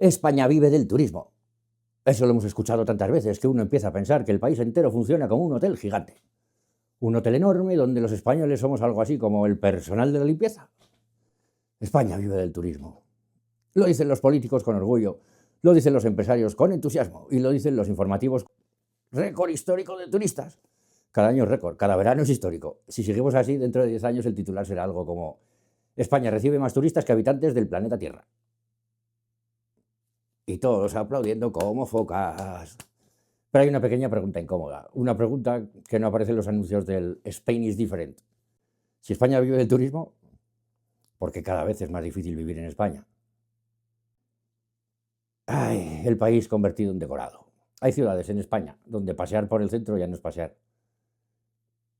España vive del turismo. Eso lo hemos escuchado tantas veces que uno empieza a pensar que el país entero funciona como un hotel gigante. Un hotel enorme donde los españoles somos algo así como el personal de la limpieza. España vive del turismo. Lo dicen los políticos con orgullo, lo dicen los empresarios con entusiasmo y lo dicen los informativos. Récord histórico de turistas. Cada año es récord, cada verano es histórico. Si seguimos así, dentro de 10 años el titular será algo como: España recibe más turistas que habitantes del planeta Tierra. Y todos aplaudiendo como focas. Pero hay una pequeña pregunta incómoda, una pregunta que no aparece en los anuncios del Spain is different. Si España vive del turismo, porque cada vez es más difícil vivir en España. Ay, el país convertido en decorado. Hay ciudades en España donde pasear por el centro ya no es pasear.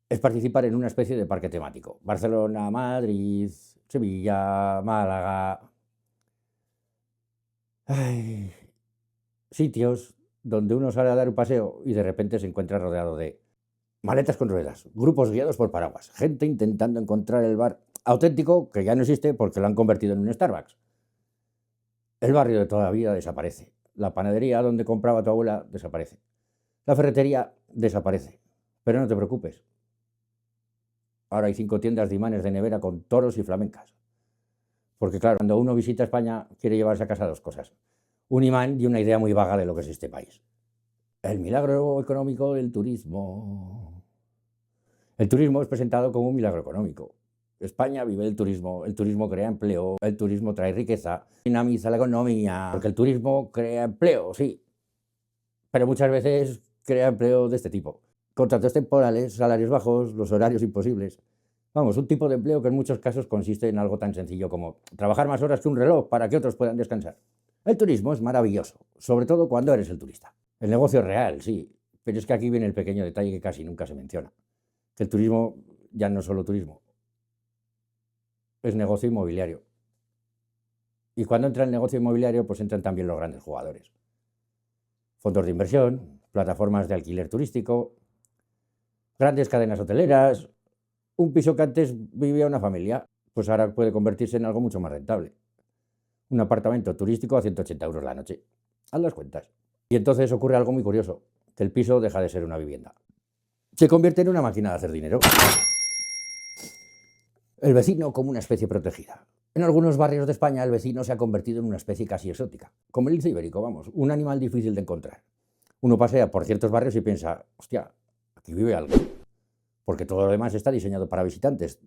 Es participar en una especie de parque temático. Barcelona, Madrid, Sevilla, Málaga. Ay, sitios donde uno sale a dar un paseo y de repente se encuentra rodeado de maletas con ruedas, grupos guiados por paraguas, gente intentando encontrar el bar auténtico que ya no existe porque lo han convertido en un Starbucks. El barrio de toda la vida desaparece. La panadería donde compraba tu abuela desaparece. La ferretería desaparece. Pero no te preocupes. Ahora hay 5 tiendas de imanes de nevera con toros y flamencas. Porque claro, cuando uno visita España quiere llevarse a casa 2 cosas. Un imán y una idea muy vaga de lo que es este país. El milagro económico del turismo. El turismo es presentado como un milagro económico. España vive del turismo, el turismo crea empleo, el turismo trae riqueza, dinamiza la economía, porque el turismo crea empleo, sí, pero muchas veces crea empleo de este tipo. Contratos temporales, salarios bajos, los horarios imposibles. Vamos, un tipo de empleo que en muchos casos consiste en algo tan sencillo como trabajar más horas que un reloj para que otros puedan descansar. El turismo es maravilloso, sobre todo cuando eres el turista. El negocio es real, sí, pero es que aquí viene el pequeño detalle que casi nunca se menciona. Que el turismo ya no es solo turismo, es negocio inmobiliario. Y cuando entra el negocio inmobiliario, pues entran también los grandes jugadores. Fondos de inversión, plataformas de alquiler turístico, grandes cadenas hoteleras. Un piso que antes vivía una familia, pues ahora puede convertirse en algo mucho más rentable. Un apartamento turístico a 180 euros la noche. Haz las cuentas. Y entonces ocurre algo muy curioso, que el piso deja de ser una vivienda. Se convierte en una máquina de hacer dinero. El vecino como una especie protegida. En algunos barrios de España el vecino se ha convertido en una especie casi exótica, como el lince ibérico, vamos, un animal difícil de encontrar. Uno pasea por ciertos barrios y piensa, hostia, aquí vive algo, porque todo lo demás está diseñado para visitantes.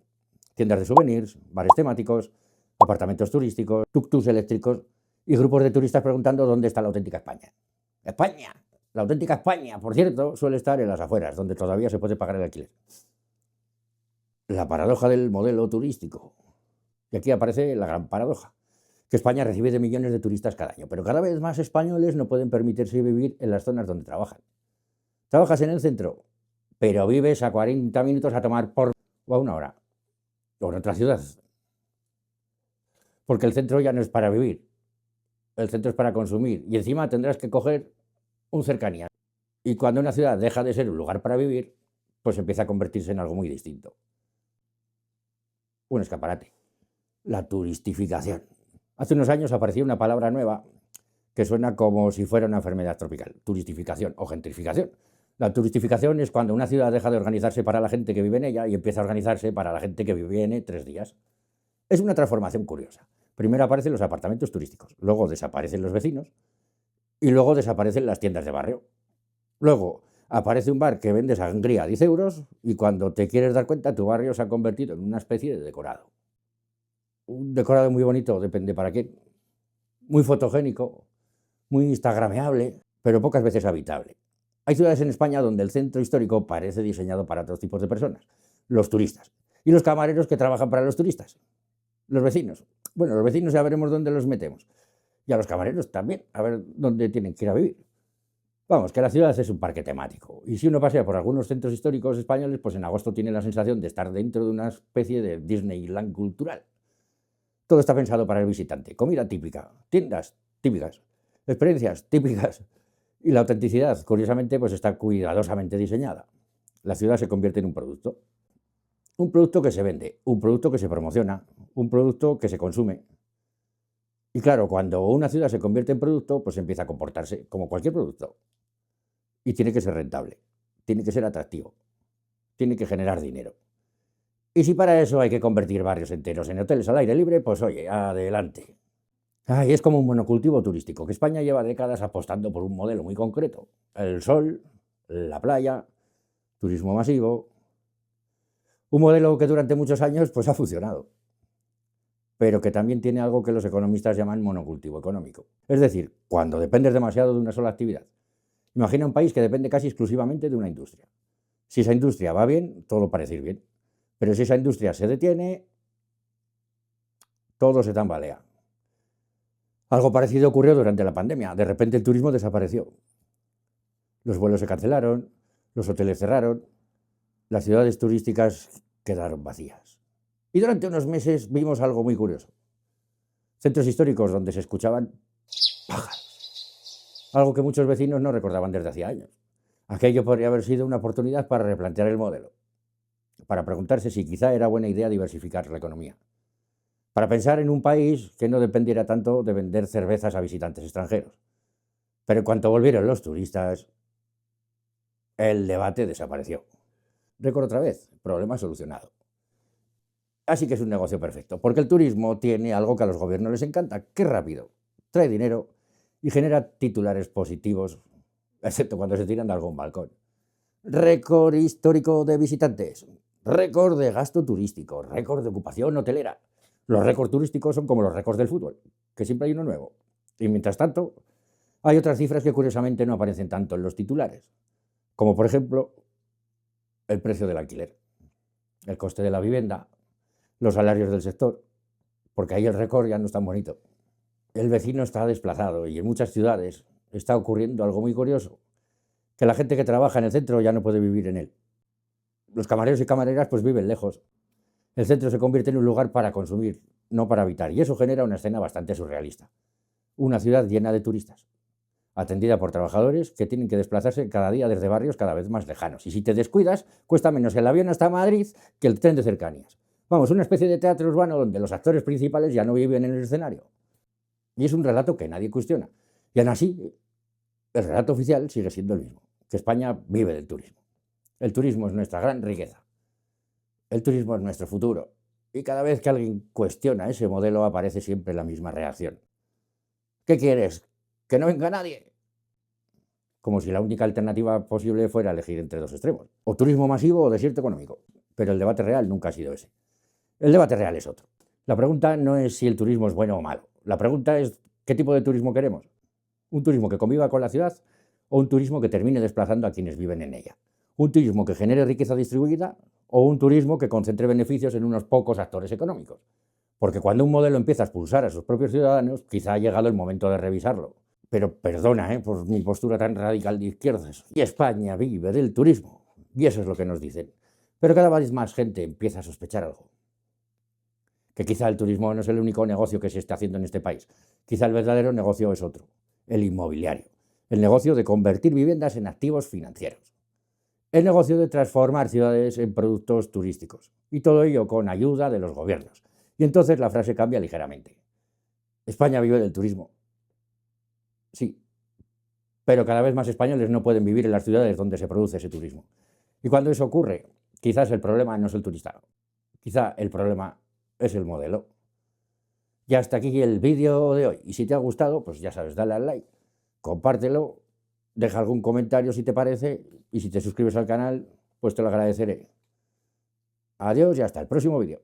Tiendas de souvenirs, bares temáticos, apartamentos turísticos, tuk-tuks eléctricos y grupos de turistas preguntando dónde está la auténtica España. ¡España! La auténtica España, por cierto, suele estar en las afueras, donde todavía se puede pagar el alquiler. La paradoja del modelo turístico. Y aquí aparece la gran paradoja, que España recibe de millones de turistas cada año, pero cada vez más españoles no pueden permitirse vivir en las zonas donde trabajan. Trabajas en el centro, pero vives a 40 minutos a tomar por o a 1 hora, o en otra ciudad. Porque el centro ya no es para vivir, el centro es para consumir, y encima tendrás que coger un cercanía. Y cuando una ciudad deja de ser un lugar para vivir, pues empieza a convertirse en algo muy distinto. Un escaparate. La turistificación. Hace unos años apareció una palabra nueva que suena como si fuera una enfermedad tropical, turistificación o gentrificación. La turistificación es cuando una ciudad deja de organizarse para la gente que vive en ella y empieza a organizarse para la gente que viene 3 días. Es una transformación curiosa. Primero aparecen los apartamentos turísticos, luego desaparecen los vecinos y luego desaparecen las tiendas de barrio. Luego aparece un bar que vende sangría a 10 euros y cuando te quieres dar cuenta tu barrio se ha convertido en una especie de decorado. Un decorado muy bonito, depende para qué. Muy fotogénico, muy instagrameable, pero pocas veces habitable. Hay ciudades en España donde el centro histórico parece diseñado para otros tipos de personas, los turistas, y los camareros que trabajan para los turistas, los vecinos. Bueno, los vecinos ya veremos dónde los metemos, y a los camareros también, a ver dónde tienen que ir a vivir. Vamos, que la ciudad es un parque temático, y si uno pasea por algunos centros históricos españoles, pues en agosto tiene la sensación de estar dentro de una especie de Disneyland cultural. Todo está pensado para el visitante. Comida típica, tiendas típicas, experiencias típicas. Y la autenticidad, curiosamente, pues está cuidadosamente diseñada. La ciudad se convierte en un producto. Un producto que se vende, un producto que se promociona, un producto que se consume. Y claro, cuando una ciudad se convierte en producto, pues empieza a comportarse como cualquier producto. Y tiene que ser rentable, tiene que ser atractivo, tiene que generar dinero. Y si para eso hay que convertir barrios enteros en hoteles al aire libre, pues oye, adelante. Ay, es como un monocultivo turístico, que España lleva décadas apostando por un modelo muy concreto. El sol, la playa, turismo masivo. Un modelo que durante muchos años pues, ha funcionado, pero que también tiene algo que los economistas llaman monocultivo económico. Es decir, cuando dependes demasiado de una sola actividad. Imagina un país que depende casi exclusivamente de una industria. Si esa industria va bien, todo parece ir bien. Pero si esa industria se detiene, todo se tambalea. Algo parecido ocurrió durante la pandemia. De repente el turismo desapareció. Los vuelos se cancelaron, los hoteles cerraron, las ciudades turísticas quedaron vacías. Y durante unos meses vimos algo muy curioso. Centros históricos donde se escuchaban pájaros. Algo que muchos vecinos no recordaban desde hacía años. Aquello podría haber sido una oportunidad para replantear el modelo, para preguntarse si quizá era buena idea diversificar la economía, para pensar en un país que no dependiera tanto de vender cervezas a visitantes extranjeros. Pero en cuanto volvieron los turistas, el debate desapareció. Récord otra vez, problema solucionado. Así que es un negocio perfecto, porque el turismo tiene algo que a los gobiernos les encanta, que es rápido, trae dinero y genera titulares positivos, excepto cuando se tiran de algún balcón. Récord histórico de visitantes, récord de gasto turístico, récord de ocupación hotelera. Los récords turísticos son como los récords del fútbol, que siempre hay uno nuevo. Y mientras tanto, hay otras cifras que curiosamente no aparecen tanto en los titulares, como por ejemplo el precio del alquiler, el coste de la vivienda, los salarios del sector, porque ahí el récord ya no es tan bonito. El vecino está desplazado y en muchas ciudades está ocurriendo algo muy curioso, que la gente que trabaja en el centro ya no puede vivir en él. Los camareros y camareras pues viven lejos. El centro se convierte en un lugar para consumir, no para habitar, y eso genera una escena bastante surrealista. Una ciudad llena de turistas, atendida por trabajadores que tienen que desplazarse cada día desde barrios cada vez más lejanos. Y si te descuidas, cuesta menos el avión hasta Madrid que el tren de cercanías. Vamos, una especie de teatro urbano donde los actores principales ya no viven en el escenario. Y es un relato que nadie cuestiona. Y aún así, el relato oficial sigue siendo el mismo, que España vive del turismo. El turismo es nuestra gran riqueza. El turismo es nuestro futuro. Y cada vez que alguien cuestiona ese modelo aparece siempre la misma reacción. ¿Qué quieres? ¿Que no venga nadie? Como si la única alternativa posible fuera elegir entre dos extremos. O turismo masivo o desierto económico. Pero el debate real nunca ha sido ese. El debate real es otro. La pregunta no es si el turismo es bueno o malo. La pregunta es ¿qué tipo de turismo queremos? ¿Un turismo que conviva con la ciudad o un turismo que termine desplazando a quienes viven en ella? ¿Un turismo que genere riqueza distribuida o un turismo que concentre beneficios en unos pocos actores económicos? Porque cuando un modelo empieza a expulsar a sus propios ciudadanos, quizá ha llegado el momento de revisarlo. Pero perdona por mi postura tan radical de izquierdas. Y España vive del turismo. Y eso es lo que nos dicen. Pero cada vez más gente empieza a sospechar algo. Que quizá el turismo no es el único negocio que se está haciendo en este país. Quizá el verdadero negocio es otro, el inmobiliario. El negocio de convertir viviendas en activos financieros. El negocio de transformar ciudades en productos turísticos. Y todo ello con ayuda de los gobiernos. Y entonces la frase cambia ligeramente. España vive del turismo. Sí, pero cada vez más españoles no pueden vivir en las ciudades donde se produce ese turismo. Y cuando eso ocurre, quizás el problema no es el turista. Quizá el problema es el modelo. Y hasta aquí el vídeo de hoy. Y si te ha gustado, pues ya sabes, dale al like, compártelo, deja algún comentario si te parece y si te suscribes al canal, pues te lo agradeceré. Adiós y hasta el próximo vídeo.